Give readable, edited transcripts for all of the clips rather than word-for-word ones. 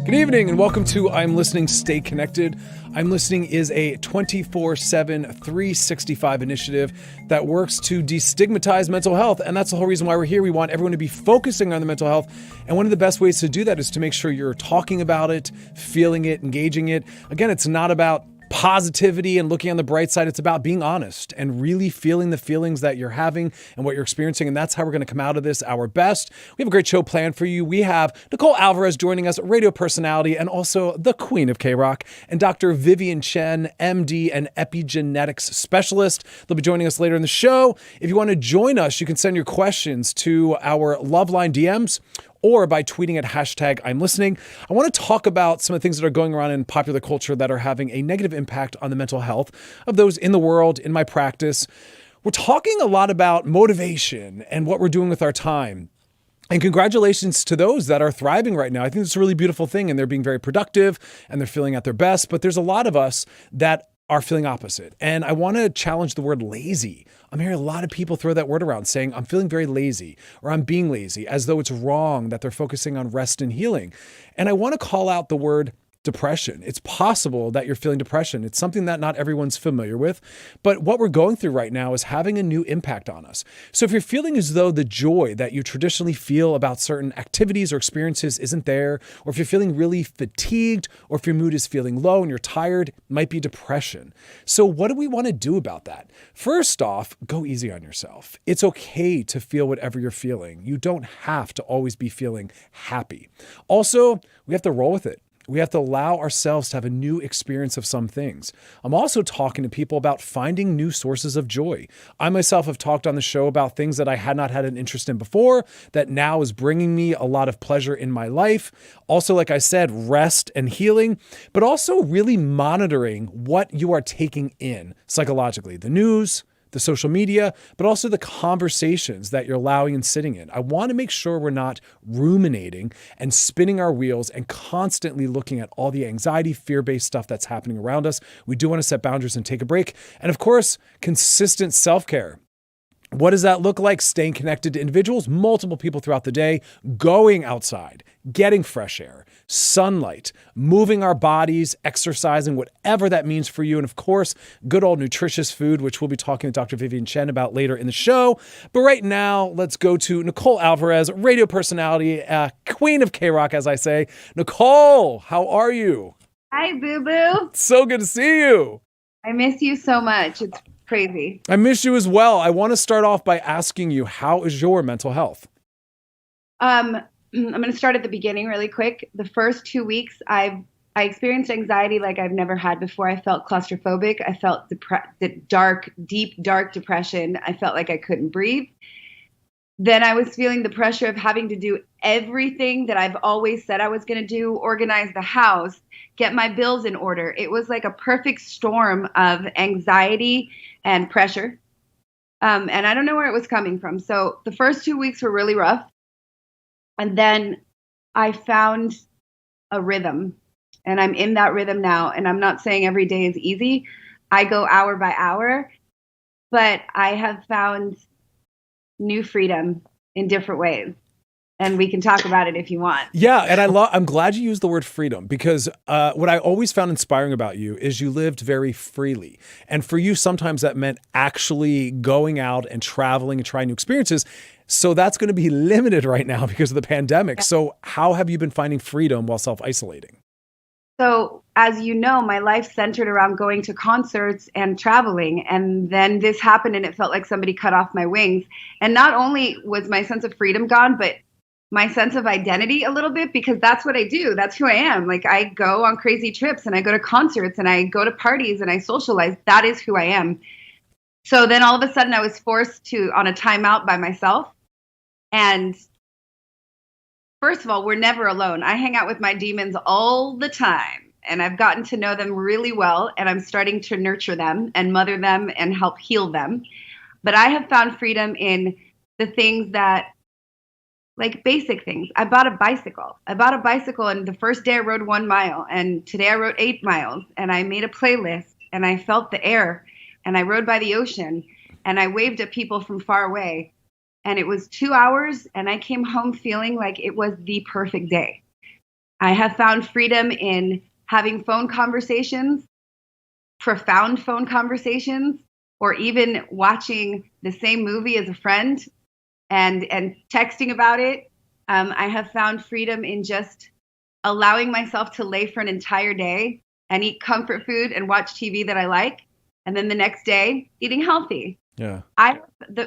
Good evening and welcome to I'm Listening, Stay Connected. I'm Listening is a 24/7, 365 initiative that works to destigmatize mental health. And that's the whole reason why we're here. We want everyone to be focusing on the mental health. And one of the best ways to do that is to make sure you're talking about it, feeling it, engaging it. Again, it's not about positivity and looking on the bright side. It's about being honest and really feeling the feelings that you're having and what you're experiencing. And that's how we're going to come out of this our best. We have a great show planned for you. We have Nicole Alvarez joining us, radio personality, and also the queen of KROQ, and Dr. Vivian Chen, MD and epigenetics specialist. They'll be joining us later in the show. If you want to join us, you can send your questions to our Loveline DMs or by tweeting at hashtag I'm listening. I want to talk about some of the things that are going around in popular culture that are having a negative impact on the mental health of those in the world, in my practice. We're talking a lot about motivation and what we're doing with our time. And congratulations to those that are thriving right now. I think it's a really beautiful thing and they're being very productive and they're feeling at their best. But there's a lot of us that are feeling opposite. And I want to challenge the word lazy. I'm hearing a lot of people throw that word around saying, I'm feeling very lazy or I'm being lazy, as though it's wrong that they're focusing on rest and healing. And I want to call out the word depression. It's possible that you're feeling depression. It's something that not everyone's familiar with, but what we're going through right now is having a new impact on us. So if you're feeling as though the joy that you traditionally feel about certain activities or experiences isn't there, or if you're feeling really fatigued, or if your mood is feeling low and you're tired, it might be depression. So what do we want to do about that? First off, go easy on yourself. It's okay to feel whatever you're feeling. You don't have to always be feeling happy. Also, we have to roll with it. We have to allow ourselves to have a new experience of some things. I'm also talking to people about finding new sources of joy. I myself have talked on the show about things that I had not had an interest in before that now is bringing me a lot of pleasure in my life. Also, like I said, rest and healing, but also really monitoring what you are taking in psychologically. The news, the social media, but also the conversations that you're allowing and sitting in. I want to make sure we're not ruminating and spinning our wheels and constantly looking at all the anxiety, fear-based stuff that's happening around us. We do want to set boundaries and take a break. And of course, consistent self-care. What does that look like? Staying connected to individuals, multiple people throughout the day, going outside, getting fresh air, sunlight, moving our bodies, exercising, whatever that means for you. And of course, good old nutritious food, which we'll be talking to Dr. Vivian Chen about later in the show. But right now, let's go to Nicole Alvarez, radio personality, queen of KROQ, as I say. Nicole, how are you? Hi, boo-boo. So good to see you. I miss you so much. It's crazy. I miss you as well. I want to start off by asking you, how is your mental health? I'm going to start at the beginning really quick. The first 2 weeks, I experienced anxiety like I've never had before. I felt claustrophobic. I felt deep, dark depression. I felt like I couldn't breathe. Then I was feeling the pressure of having to do everything that I've always said I was going to do, organize the house, get my bills in order. It was like a perfect storm of anxiety and pressure. And I don't know where it was coming from. So the first 2 weeks were really rough. And then I found a rhythm, and I'm in that rhythm now. And I'm not saying every day is easy. I go hour by hour, but I have found new freedom in different ways. And we can talk about it if you want. Yeah, and I'm glad you used the word freedom, because what I always found inspiring about you is you lived very freely. And for you, sometimes that meant actually going out and traveling and trying new experiences. So that's going to be limited right now because of the pandemic. So how have you been finding freedom while self-isolating? So as you know, my life centered around going to concerts and traveling. And then this happened and it felt like somebody cut off my wings. And not only was my sense of freedom gone, but my sense of identity a little bit, because that's what I do. That's who I am. Like, I go on crazy trips and I go to concerts and I go to parties and I socialize. That is who I am. So then all of a sudden I was forced on a timeout by myself. And first of all, we're never alone. I hang out with my demons all the time, and I've gotten to know them really well, and I'm starting to nurture them and mother them and help heal them. But I have found freedom in the things that, like basic things. I bought a bicycle, and the first day I rode 1 mile, and today I rode 8 miles, and I made a playlist, and I felt the air, and I rode by the ocean, and I waved at people from far away. And it was 2 hours, and I came home feeling like it was the perfect day. I have found freedom in having phone conversations, profound phone conversations, or even watching the same movie as a friend and texting about it. I have found freedom in just allowing myself to lay for an entire day and eat comfort food and watch TV that I like, and then the next day eating healthy. Yeah.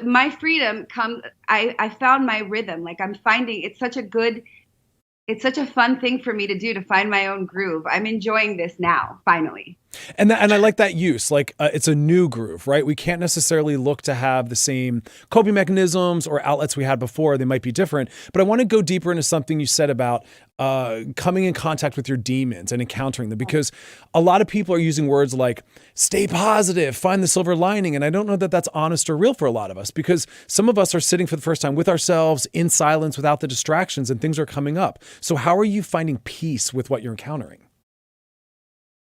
My freedom comes. I found my rhythm. Like, I'm finding it's such a fun thing for me to do, to find my own groove. I'm enjoying this now, finally. And I like that use. Like, it's a new groove, right? We can't necessarily look to have the same coping mechanisms or outlets we had before. They might be different. But I want to go deeper into something you said about coming in contact with your demons and encountering them, because a lot of people are using words like stay positive, find the silver lining. And I don't know that that's honest or real for a lot of us, because some of us are sitting for the first time with ourselves in silence without the distractions, and things are coming up. So how are you finding peace with what you're encountering?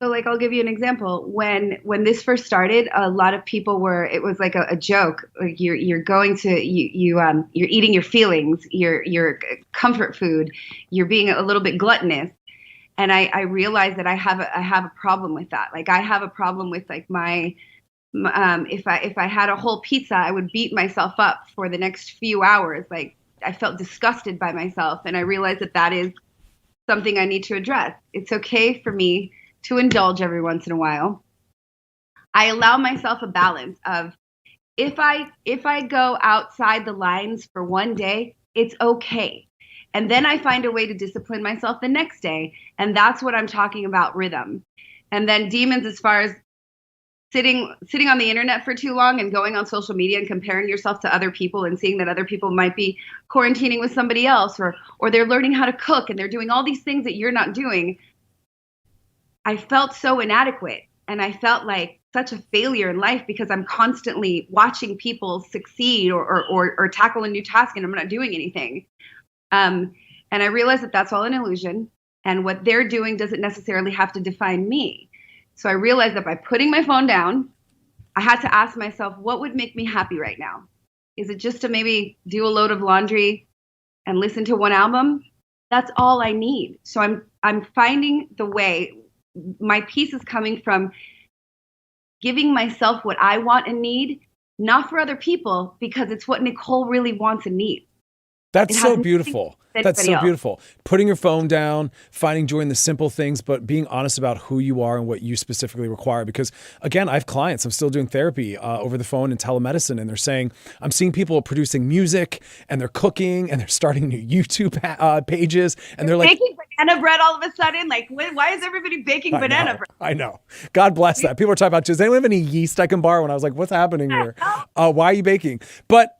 So, like, I'll give you an example. When this first started, a lot of people it was like a joke. Like, you're going to you're eating your feelings, your comfort food, you're being a little bit gluttonous. And I realized that I have a problem with that. Like, I have a problem with, like, my if I had a whole pizza, I would beat myself up for the next few hours. Like, I felt disgusted by myself, and I realized that is something I need to address. It's okay for me to indulge every once in a while. I allow myself a balance of, if I go outside the lines for one day, it's okay. And then I find a way to discipline myself the next day. And that's what I'm talking about, rhythm. And then demons, as far as sitting on the internet for too long and going on social media and comparing yourself to other people and seeing that other people might be quarantining with somebody else, or they're learning how to cook and they're doing all these things that you're not doing. I felt so inadequate, and I felt like such a failure in life because I'm constantly watching people succeed or tackle a new task, and I'm not doing anything. And I realized that that's all an illusion, and what they're doing doesn't necessarily have to define me. So I realized that by putting my phone down, I had to ask myself, what would make me happy right now? Is it just to maybe do a load of laundry and listen to one album? That's all I need. So I'm finding the way. My peace is coming from giving myself what I want and need, not for other people, because it's what Nicole really wants and needs. That's so beautiful. That's so beautiful. Putting your phone down, finding joy in the simple things, but being honest about who you are and what you specifically require. Because again, I have clients, I'm still doing therapy over the phone and telemedicine, and they're saying, I'm seeing people producing music and they're cooking and they're starting new YouTube pages. And they're like, baking banana bread all of a sudden. Like, why is everybody baking banana bread? I know. God bless that. People are talking about, does anyone have any yeast I can borrow? And I was like, what's happening here? Why are you baking? But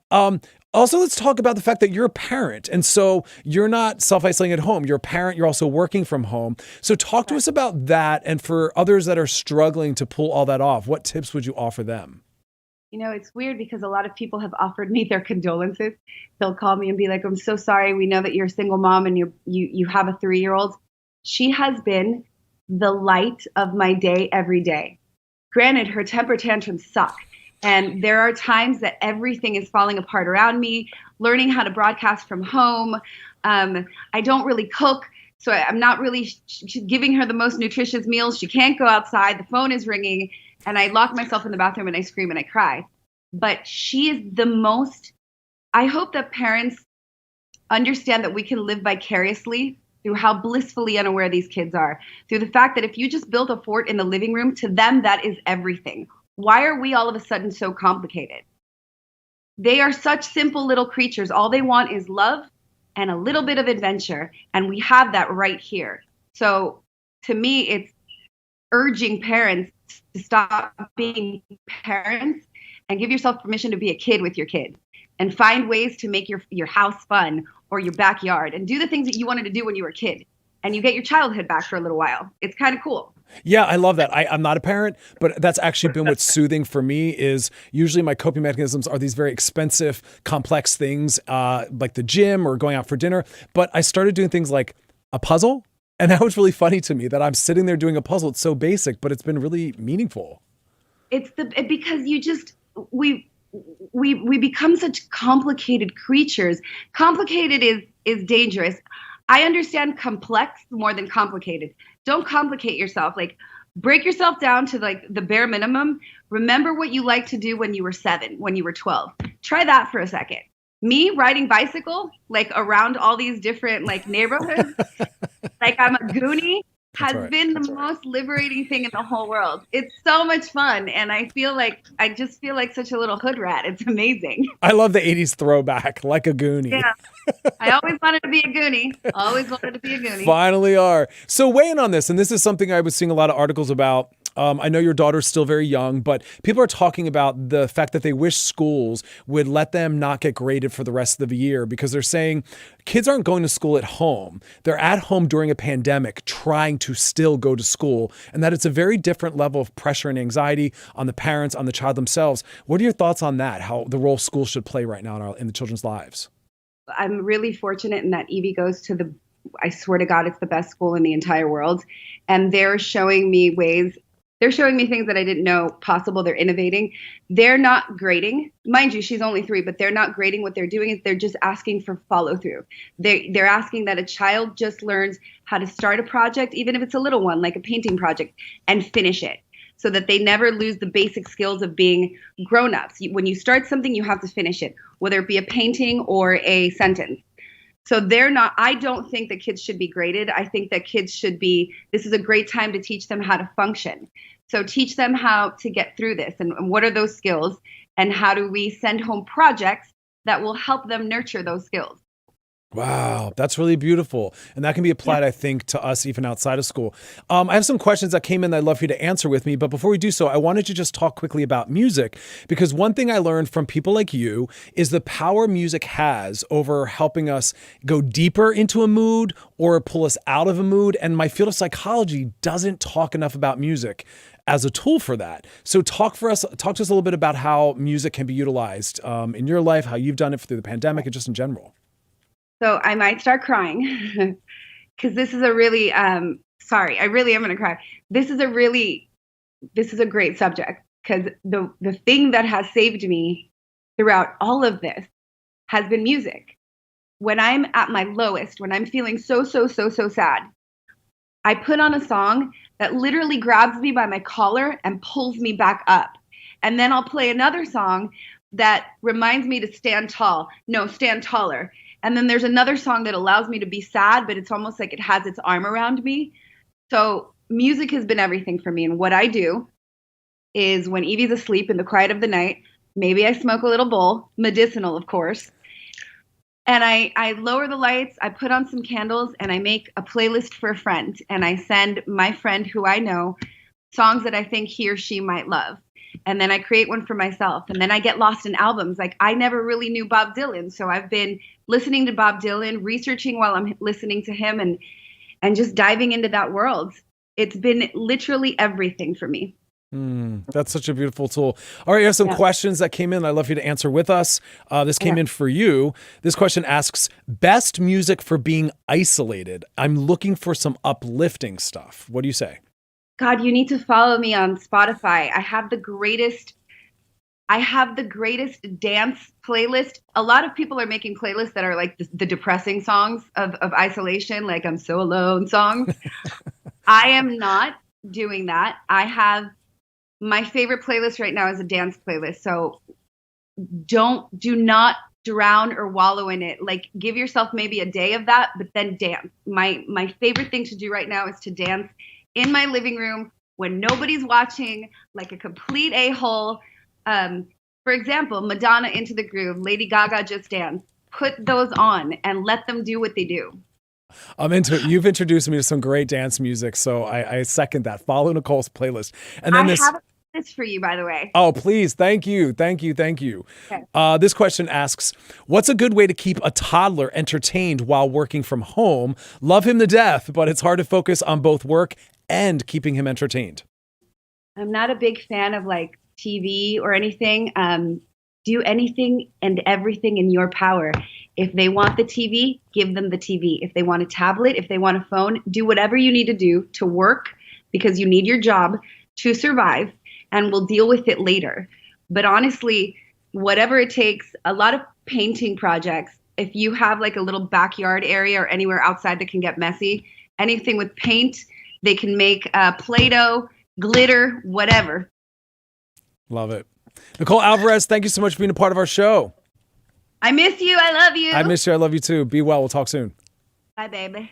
also, let's talk about the fact that you're a parent. And so you're not self-isolating at home. You're a parent. You're also working from home. So talk to us about that. And for others that are struggling to pull all that off, what tips would you offer them? You know, it's weird because a lot of people have offered me their condolences. They'll call me and be like, I'm so sorry. We know that you're a single mom and you have a 3-year-old. She has been the light of my day every day. Granted, her temper tantrums suck. And there are times that everything is falling apart around me, learning how to broadcast from home. I don't really cook, so I'm not really giving her the most nutritious meals. She can't go outside. The phone is ringing, and I lock myself in the bathroom and I scream and I cry. But she is the most, I hope that parents understand that we can live vicariously through how blissfully unaware these kids are, through the fact that if you just built a fort in the living room, to them, that is everything. Why are we all of a sudden so complicated? They are such simple little creatures. All they want is love and a little bit of adventure. And we have that right here. So to me, it's urging parents to stop being parents and give yourself permission to be a kid with your kid, and find ways to make your house fun or your backyard, and do the things that you wanted to do when you were a kid. And you get your childhood back for a little while. It's kind of cool. Yeah, I love that. I'm not a parent, but that's actually been what's soothing for me. Is usually my coping mechanisms are these very expensive, complex things, like the gym or going out for dinner. But I started doing things like a puzzle. And that was really funny to me, that I'm sitting there doing a puzzle. It's so basic, but it's been really meaningful. It's because we become such complicated creatures. Complicated is dangerous. I understand complex more than complicated. Don't complicate yourself. Like, break yourself down to like the bare minimum. Remember what you liked to do when you were 7, when you were 12. Try that for a second. Me riding bicycle, like around all these different like neighborhoods, like I'm a goonie, has been the most liberating thing in the whole world. It's so much fun. And I just feel like such a little hood rat. It's amazing. I love the 80s throwback, like a goonie. Yeah. I always wanted to be a goonie. Always wanted to be a goonie. Finally are. So weigh in on this, and this is something I was seeing a lot of articles about. I know your daughter's still very young, but people are talking about the fact that they wish schools would let them not get graded for the rest of the year, because they're saying kids aren't going to school at home. They're at home during a pandemic trying to still go to school, and that it's a very different level of pressure and anxiety on the parents, on the child themselves. What are your thoughts on that, how the role schools should play right now in the children's lives? I'm really fortunate in that Evie goes to I swear to God, it's the best school in the entire world. And they're showing me things that I didn't know possible. They're innovating. They're not grading. Mind you, she's only 3, but they're not grading. What they're doing is they're just asking for follow through. They're asking that a child just learns how to start a project, even if it's a little one, like a painting project, and finish it, so that they never lose the basic skills of being grown-ups. When you start something, you have to finish it, whether it be a painting or a sentence. So I don't think that kids should be graded. I think that this is a great time to teach them how to function. So teach them how to get through this, and what are those skills, and how do we send home projects that will help them nurture those skills. Wow, that's really beautiful. And that can be applied, I think, to us even outside of school. I have some questions that came in that I'd love for you to answer with me. But before we do so, I wanted to just talk quickly about music, because one thing I learned from people like you is the power music has over helping us go deeper into a mood or pull us out of a mood. And my field of psychology doesn't talk enough about music as a tool for that. So talk to us a little bit about how music can be utilized in your life, how you've done it through the pandemic, and just in general. So I might start crying because this is a really, sorry, I really am going to cry. This is a great subject, because the thing that has saved me throughout all of this has been music. When I'm at my lowest, when I'm feeling so sad, I put on a song that literally grabs me by my collar and pulls me back up. And then I'll play another song that reminds me to stand tall. No, stand taller. And then there's another song that allows me to be sad, but it's almost like it has its arm around me. So music has been everything for me. And what I do is, when Evie's asleep in the quiet of the night, maybe I smoke a little bowl, medicinal, of course. And I lower the lights, I put on some candles, and I make a playlist for a friend. And I send my friend, who I know, songs that I think he or she might love. And then I create one for myself. And then I get lost in albums. Like, I never really knew Bob Dylan, so I've been listening to Bob Dylan, researching while I'm listening to him, and just diving into that world. It's been literally everything for me. That's such a beautiful tool. All right, you have some questions that came in I'd love you to answer with us. This came in for you. This question asks, best music for being isolated. I'm looking for some uplifting stuff. What do you say? God, you need to follow me on Spotify. I have the greatest dance playlist. A lot of people are making playlists that are like the depressing songs of isolation, like I'm so alone songs. I am not doing that. My favorite playlist right now is a dance playlist. So do not drown or wallow in it. Like, give yourself maybe a day of that, but then dance. My favorite thing to do right now is to dance in my living room when nobody's watching, like a complete a-hole. For example, Madonna, Into the Groove, Lady Gaga, Just Dance. Put those on and let them do what they do. I'm into it. You've introduced me to some great dance music, so I second that. Follow Nicole's playlist. And then I have a playlist for you, by the way. Oh, please. Thank you. Okay. This question asks, what's a good way to keep a toddler entertained while working from home? Love him to death, but it's hard to focus on both work and keeping him entertained. I'm not a big fan of like TV or anything. Do anything and everything in your power. If they want the TV, give them the TV. If they want a tablet, if they want a phone, do whatever you need to do to work, because you need your job to survive, and we'll deal with it later. But honestly, whatever it takes, a lot of painting projects, if you have like a little backyard area or anywhere outside that can get messy, anything with paint, they can make Play-Doh, glitter, whatever. Love it. Nicole Alvarez, thank you so much for being a part of our show. I miss you. I love you. I miss you. I love you too. Be well. We'll talk soon. Bye, baby.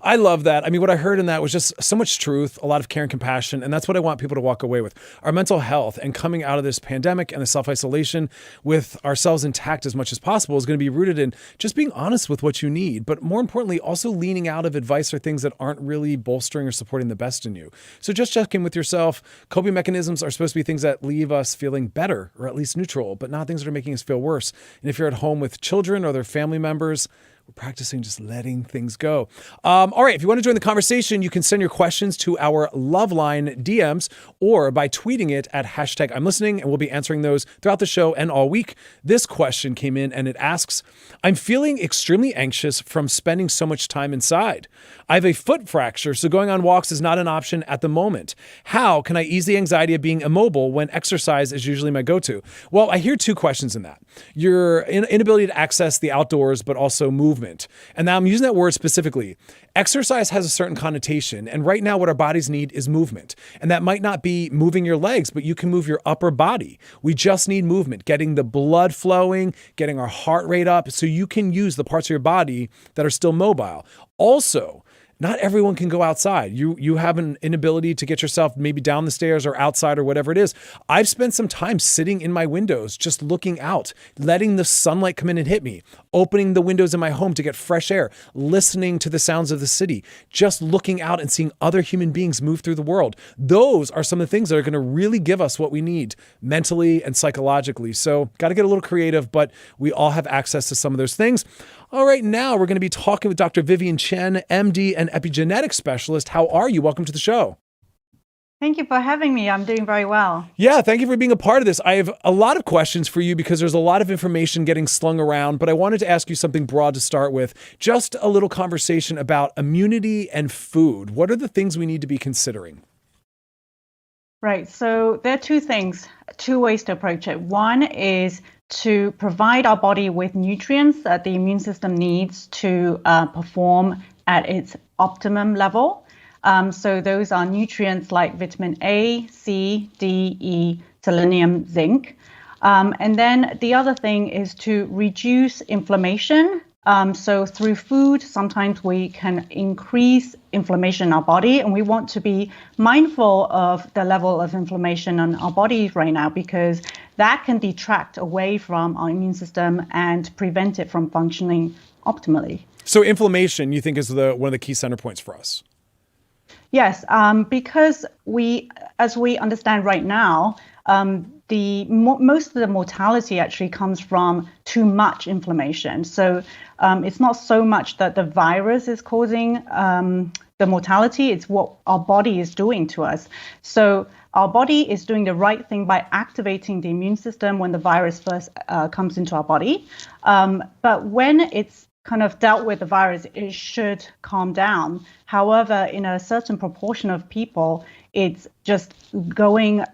I love that. I mean, what I heard in that was just so much truth, a lot of care and compassion, and that's what I want people to walk away with. Our mental health and coming out of this pandemic and the self-isolation with ourselves intact as much as possible is going to be rooted in just being honest with what you need, but more importantly, also leaning out of advice or things that aren't really bolstering or supporting the best in you. So just check in with yourself. Coping mechanisms are supposed to be things that leave us feeling better or at least neutral, but not things that are making us feel worse. And if you're at home with children or their family members, we're practicing just letting things go. All right, if you want to join the conversation, you can send your questions to our Loveline DMs or by tweeting it at #I'mListening, and we'll be answering those throughout the show and all week. This question came in and it asks, I'm feeling extremely anxious from spending so much time inside. I have a foot fracture, so going on walks is not an option at the moment. How can I ease the anxiety of being immobile when exercise is usually my go-to? Well, I hear two questions in that. Your inability to access the outdoors, but also movement. And now I'm using that word specifically. Exercise has a certain connotation, and right now what our bodies need is movement. And that might not be moving your legs, but you can move your upper body. We just need movement, getting the blood flowing, getting our heart rate up, so you can use the parts of your body that are still mobile. Also, not everyone can go outside. You have an inability to get yourself maybe down the stairs or outside or whatever it is. I've spent some time sitting in my windows, just looking out, letting the sunlight come in and hit me, opening the windows in my home to get fresh air, listening to the sounds of the city, just looking out and seeing other human beings move through the world. Those are some of the things that are going to really give us what we need mentally and psychologically. So got to get a little creative, but we all have access to some of those things. All right, now we're going to be talking with Dr. Vivian Chen, MD and epigenetics specialist. How are you? Welcome to the show. Thank you for having me. I'm doing very well. Yeah, thank you for being a part of this. I have a lot of questions for you because there's a lot of information getting slung around, but I wanted to ask you something broad to start with. Just a little conversation about immunity and food. What are the things we need to be considering? Right. So there are two ways to approach it. One is to provide our body with nutrients that the immune system needs to perform at its optimum level. So those are nutrients like vitamin A, C, D, E, selenium, zinc. And then the other thing is to reduce inflammation. So through food, sometimes we can increase inflammation in our body, and we want to be mindful of the level of inflammation in our bodies right now, because that can detract away from our immune system and prevent it from functioning optimally. So inflammation, you think, is one of the key center points for us? Yes, because as we understand right now, most of the mortality actually comes from too much inflammation. So it's not so much that the virus is causing the mortality, it's what our body is doing to us. So our body is doing the right thing by activating the immune system when the virus first comes into our body. But when it's kind of dealt with the virus, it should calm down. However, in a certain proportion of people, it's just going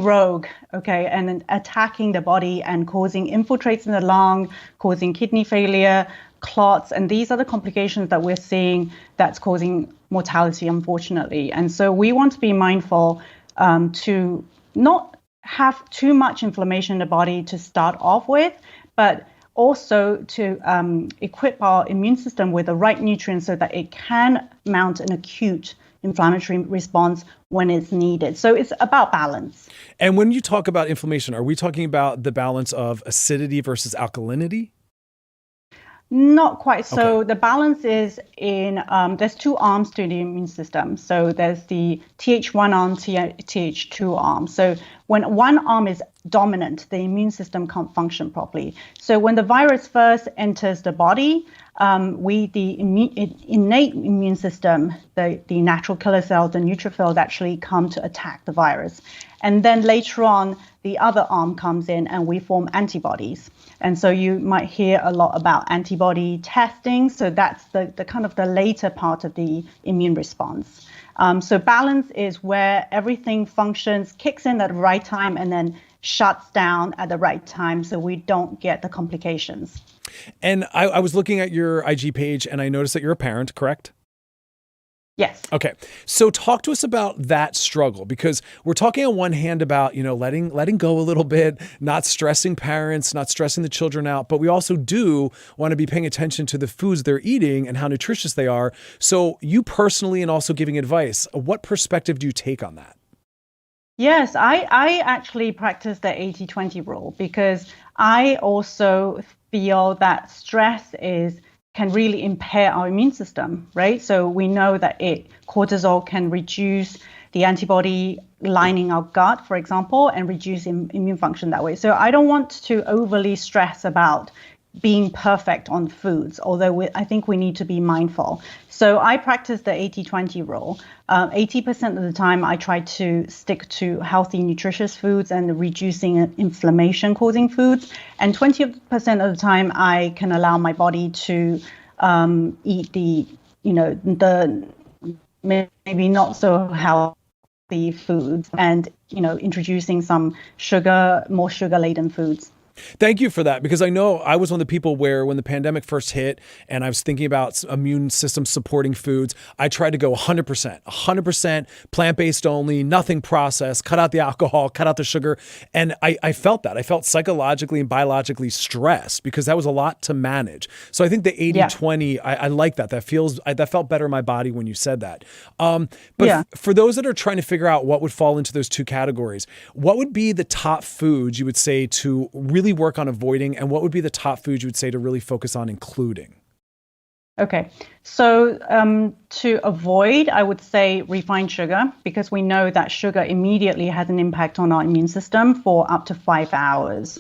rogue, okay, and then attacking the body and causing infiltrates in the lung, causing kidney failure, clots, and these are the complications that we're seeing that's causing mortality, unfortunately. And so we want to be mindful to not have too much inflammation in the body to start off with, but also to equip our immune system with the right nutrients so that it can mount an acute inflammatory response when it's needed. So it's about balance. And when you talk about inflammation, are we talking about the balance of acidity versus alkalinity? Not quite. So Okay. the balance is in, there's two arms to the immune system. So there's the Th1 arm, Th2 arm. So when one arm is dominant, the immune system can't function properly. So when the virus first enters the body, the innate immune system, the natural killer cells, the neutrophils actually come to attack the virus. And then later on, the other arm comes in and we form antibodies. And so you might hear a lot about antibody testing. So that's the kind of the later part of the immune response. So balance is where everything functions, kicks in at the right time, and then shuts down at the right time so we don't get the complications. And I was looking at your IG page and I noticed that you're a parent, correct? Yes. Okay. So talk to us about that struggle, because we're talking on one hand about, letting go a little bit, not stressing parents, not stressing the children out, but we also do want to be paying attention to the foods they're eating and how nutritious they are. So you personally, and also giving advice, what perspective do you take on that? Yes, I actually practice the 80-20 rule because I also feel that stress can really impair our immune system, right? So we know that cortisol can reduce the antibody lining our gut, for example, and reduce immune function that way. So I don't want to overly stress about being perfect on foods, although I think we need to be mindful. So I practice the 80-20 rule. 80% of the time, I try to stick to healthy, nutritious foods and reducing inflammation-causing foods. And 20% of the time, I can allow my body to eat the maybe not so healthy foods and, introducing some more sugar-laden foods. Thank you for that, because I know I was one of the people where when the pandemic first hit and I was thinking about immune system supporting foods, I tried to go 100% plant-based only, nothing processed, cut out the alcohol, cut out the sugar. And I felt that. I felt psychologically and biologically stressed because that was a lot to manage. So I think the 80-20, I like that. That felt better in my body when you said that. For those that are trying to figure out what would fall into those two categories, what would be the top foods you would say to really work on avoiding, and what would be the top foods you would say to really focus on including? Okay, so to avoid, I would say refined sugar, because we know that sugar immediately has an impact on our immune system for up to 5 hours.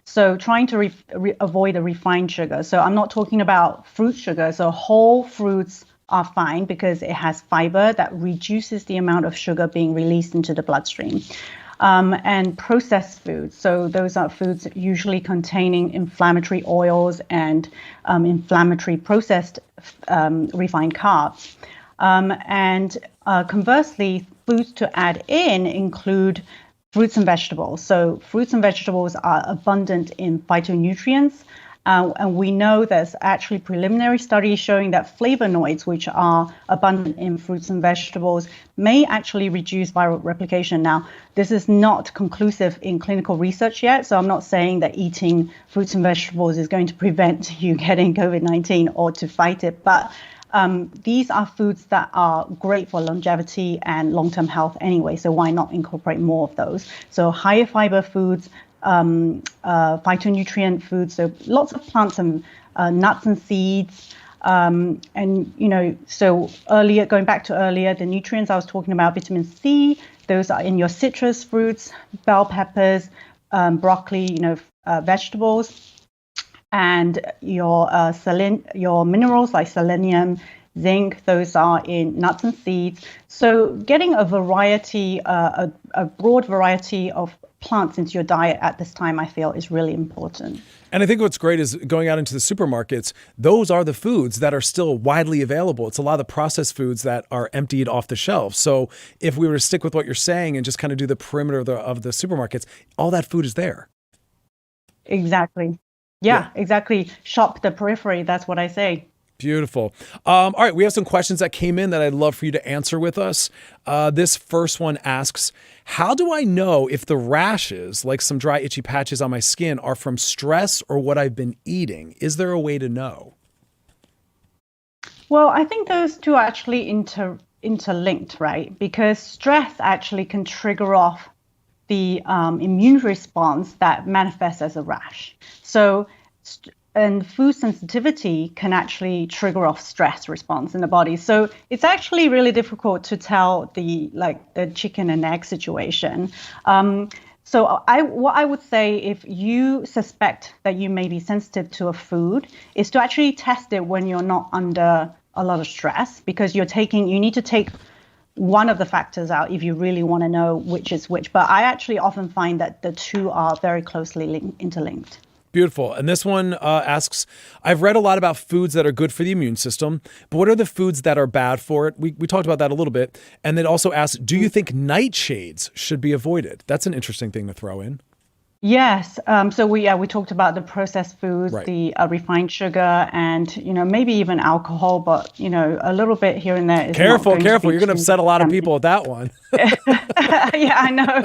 So trying to avoid the refined sugar. So I'm not talking about fruit sugar. So whole fruits are fine because it has fiber that reduces the amount of sugar being released into the bloodstream. And processed foods. So those are foods usually containing inflammatory oils and inflammatory processed refined carbs. And conversely, foods to add in include fruits and vegetables. So fruits and vegetables are abundant in phytonutrients. And we know there's actually preliminary studies showing that flavonoids, which are abundant in fruits and vegetables, may actually reduce viral replication. Now, this is not conclusive in clinical research yet, so I'm not saying that eating fruits and vegetables is going to prevent you getting COVID-19 or to fight it, but these are foods that are great for longevity and long-term health anyway, so why not incorporate more of those? So higher fiber foods, phytonutrient foods, so lots of plants and nuts and seeds. So earlier, going back to earlier, the nutrients I was talking about, vitamin C, those are in your citrus fruits, bell peppers, broccoli, vegetables, and your minerals like selenium, zinc, those are in nuts and seeds. So getting a variety, a broad variety of plants into your diet at this time, I feel, is really important. And I think what's great is going out into the supermarkets, those are the foods that are still widely available. It's a lot of the processed foods that are emptied off the shelf. So if we were to stick with what you're saying and just kind of do the perimeter of the supermarkets, all that food is there. Exactly. Yeah, exactly. Shop the periphery. That's what I say. Beautiful. All right, we have some questions that came in that I'd love for you to answer with us. This first one asks, how do I know if the rashes, like some dry itchy patches on my skin, are from stress or what I've been eating? Is there a way to know? Well, I think those two are actually interlinked, right? Because stress actually can trigger off the immune response that manifests as a rash. And food sensitivity can actually trigger off stress response in the body. So it's actually really difficult to tell the chicken and egg situation. So what I would say, if you suspect that you may be sensitive to a food, is to actually test it when you're not under a lot of stress, because you need to take one of the factors out if you really want to know which is which. But I actually often find that the two are very closely interlinked. Beautiful. And this one asks, I've read a lot about foods that are good for the immune system, but what are the foods that are bad for it? We talked about that a little bit. And then also asks, do you think nightshades should be avoided? That's an interesting thing to throw in. Yes. So we talked about the processed foods, Right. the refined sugar, and maybe even alcohol, but a little bit here and there is Careful. not going to be You're going to too upset a lot of tempting. people with that one. Yeah, I know.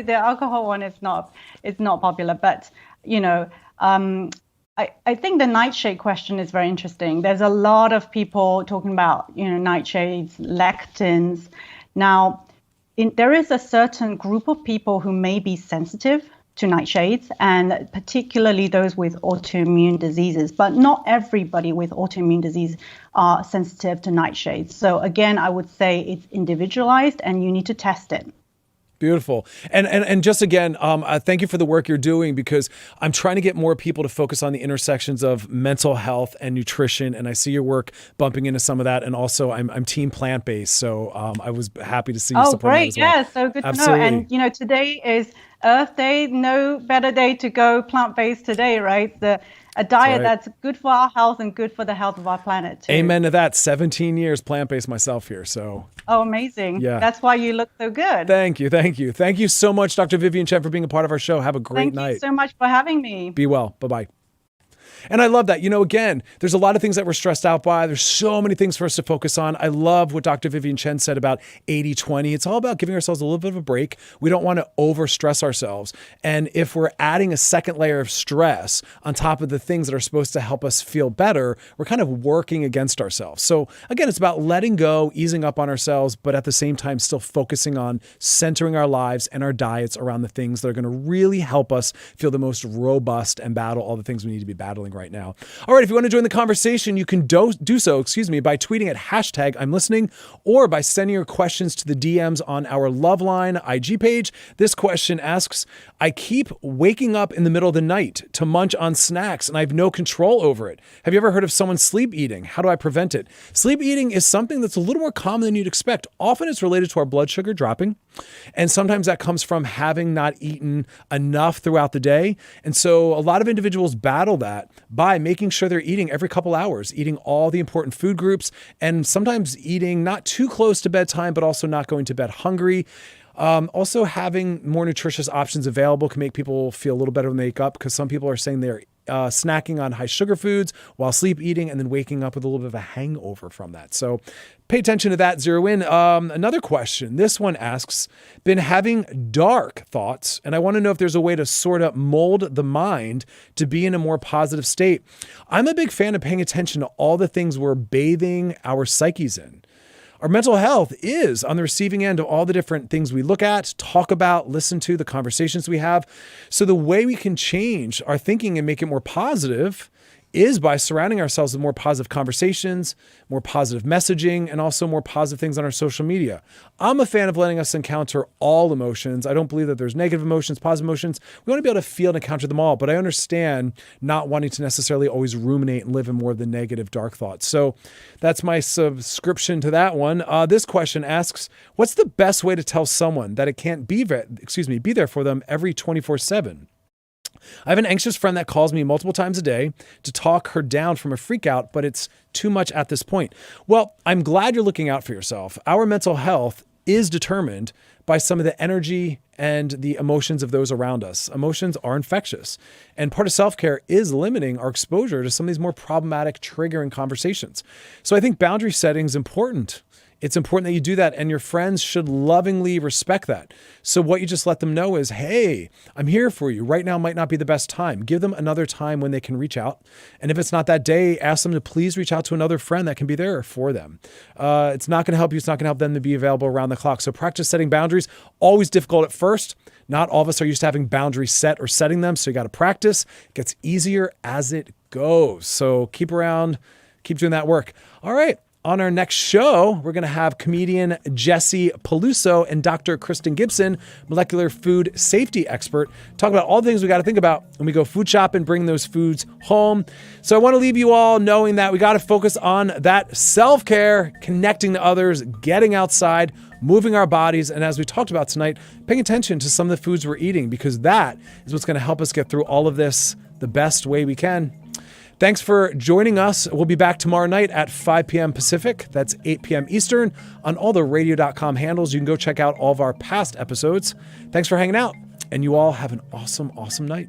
The alcohol one is not popular, but I think the nightshade question is very interesting. There's a lot of people talking about nightshades, lectins. Now, there is a certain group of people who may be sensitive to nightshades, and particularly those with autoimmune diseases. But not everybody with autoimmune disease are sensitive to nightshades. So again, I would say it's individualized, and you need to test it. Beautiful. And just again, thank you for the work you're doing, because I'm trying to get more people to focus on the intersections of mental health and nutrition. And I see your work bumping into some of that. And also I'm team plant-based. So I was happy to see you support that as well. Yeah, so good Absolutely. to know. And today is Earth Day. No better day to go plant-based today, right? A diet that's good for our health and good for the health of our planet too. Amen to that. 17 years plant-based myself here. So Oh, amazing. Yeah. That's why you look so good. thank you. Thank you so much, Dr. Vivian Chen, for being a part of our show. Have a great night. Thank you so much for having me. Be well. Bye-bye. And I love that. Again, there's a lot of things that we're stressed out by. There's so many things for us to focus on. I love what Dr. Vivian Chen said about 80-20. It's all about giving ourselves a little bit of a break. We don't want to overstress ourselves. And if we're adding a second layer of stress on top of the things that are supposed to help us feel better, we're kind of working against ourselves. So again, it's about letting go, easing up on ourselves, but at the same time, still focusing on centering our lives and our diets around the things that are going to really help us feel the most robust and battle all the things we need to be battling right now. All right, if you want to join the conversation, you can do so, by tweeting at #I'mListening or by sending your questions to the DMs on our Loveline IG page. This question asks, I keep waking up in the middle of the night to munch on snacks and I have no control over it. Have you ever heard of someone sleep eating? How do I prevent it? Sleep eating is something that's a little more common than you'd expect. Often it's related to our blood sugar dropping, and sometimes that comes from having not eaten enough throughout the day. And so a lot of individuals battle that by making sure they're eating every couple hours, eating all the important food groups, and sometimes eating not too close to bedtime, but also not going to bed hungry. Also having more nutritious options available can make people feel a little better when they wake up, because some people are saying they're snacking on high sugar foods while sleep eating and then waking up with a little bit of a hangover from that. So pay attention to that, zero in. Another question. This one asks, been having dark thoughts, and I want to know if there's a way to sort of mold the mind to be in a more positive state. I'm a big fan of paying attention to all the things we're bathing our psyches in. Our mental health is on the receiving end of all the different things we look at, talk about, listen to, the conversations we have. So the way we can change our thinking and make it more positive is by surrounding ourselves with more positive conversations, more positive messaging, and also more positive things on our social media. I'm a fan of letting us encounter all emotions. I don't believe that there's negative emotions, positive emotions. We want to be able to feel and encounter them all, but I understand not wanting to necessarily always ruminate and live in more of the negative, dark thoughts. So that's my subscription to that one. This question asks, what's the best way to tell someone that it can't be there for them every 24/7? I have an anxious friend that calls me multiple times a day to talk her down from a freak out, but it's too much at this point. Well, I'm glad you're looking out for yourself. Our mental health is determined by some of the energy and the emotions of those around us. Emotions are infectious, and part of self-care is limiting our exposure to some of these more problematic, triggering conversations. So I think boundary setting is important. It's important that you do that, and your friends should lovingly respect that. So what you just let them know is, hey, I'm here for you. Right now might not be the best time. Give them another time when they can reach out. And if it's not that day, ask them to please reach out to another friend that can be there for them. It's not going to help you. It's not going to help them to be available around the clock. So practice setting boundaries. Always difficult at first. Not all of us are used to having boundaries set or setting them. So you got to practice. It gets easier as it goes. So keep around, keep doing that work. All right. On our next show, we're going to have comedian Jesse Peluso and Dr. Kristen Gibson, molecular food safety expert, talk about all the things we got to think about when we go food shopping, bring those foods home. So I want to leave you all knowing that we got to focus on that self-care, connecting to others, getting outside, moving our bodies, and as we talked about tonight, paying attention to some of the foods we're eating, because that is what's going to help us get through all of this the best way we can. Thanks for joining us. We'll be back tomorrow night at 5 p.m. Pacific. That's 8 p.m. Eastern on all the radio.com handles. You can go check out all of our past episodes. Thanks for hanging out, and you all have an awesome, awesome night.